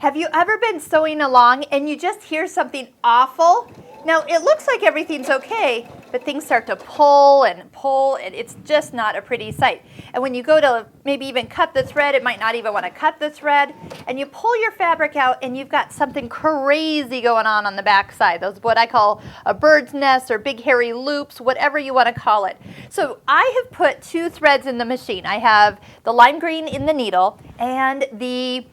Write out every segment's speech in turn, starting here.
Have you ever been sewing along and you just hear something awful? Now, it looks like everything's okay, but things start to pull, and it's just not a pretty sight. And when you go to maybe even cut the thread, it might not even want to cut the thread, and you pull your fabric out and you've got something crazy going on the back side. Those what I call a bird's nest or big hairy loops, whatever you want to call it. So I have put 2 threads in the machine. I have the lime green in the needle and the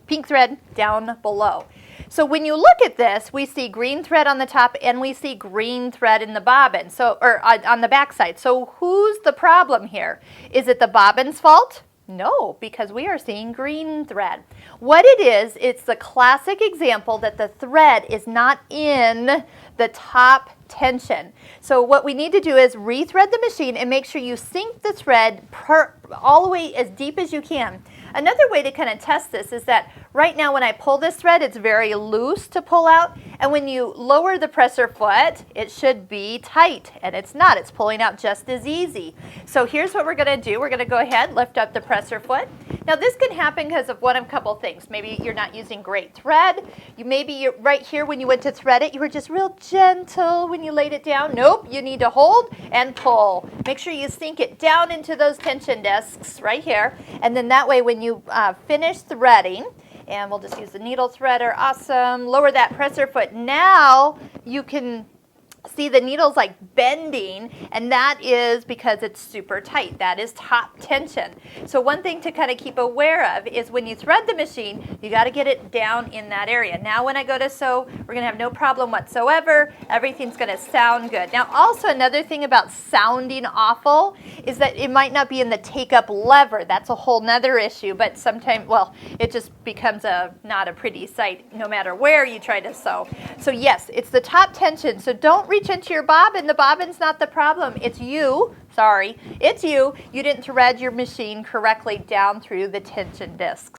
pink thread down below. So when you look at this, we see green thread on the top and we see green thread in the bobbin, or on the back side. So who's the problem here? Is it the bobbin's fault? No, because we are seeing green thread. What it is, it's the classic example that the thread is not in the top tension. So what we need to do is rethread the machine and make sure you sink the thread all the way as deep as you can. Another way to kind of test this is that right now when I pull this thread, it's very loose to pull out, and when you lower the presser foot, it should be tight, and it's not. It's pulling out just as easy. So here's what we're going to do. We're going to go ahead, lift up the presser foot. Now this can happen because of one of a couple things. Maybe you're not using great thread. Maybe you're right here when you went to thread it, you were just real gentle when you laid it down. Nope, you need to hold and pull. Make sure you sink it down into those tension discs right here, and then that way when you finish threading, and we'll just use the needle threader, awesome, lower that presser foot. Now you can see the needle's like bending, and that is because it's super tight. That is top tension. So one thing to kind of keep aware of is when you thread the machine, you got to get it down in that area. Now when I go to sew, we're going to have no problem whatsoever. Everything's going to sound good. Now also another thing about sounding awful is that it might not be in the take up lever. That's a whole nother issue, but sometimes, well, it just becomes not a pretty sight no matter where you try to sew. So yes, it's the top tension. So don't reach into your bobbin. The bobbin's not the problem. It's you. Sorry. It's you. You didn't thread your machine correctly down through the tension discs.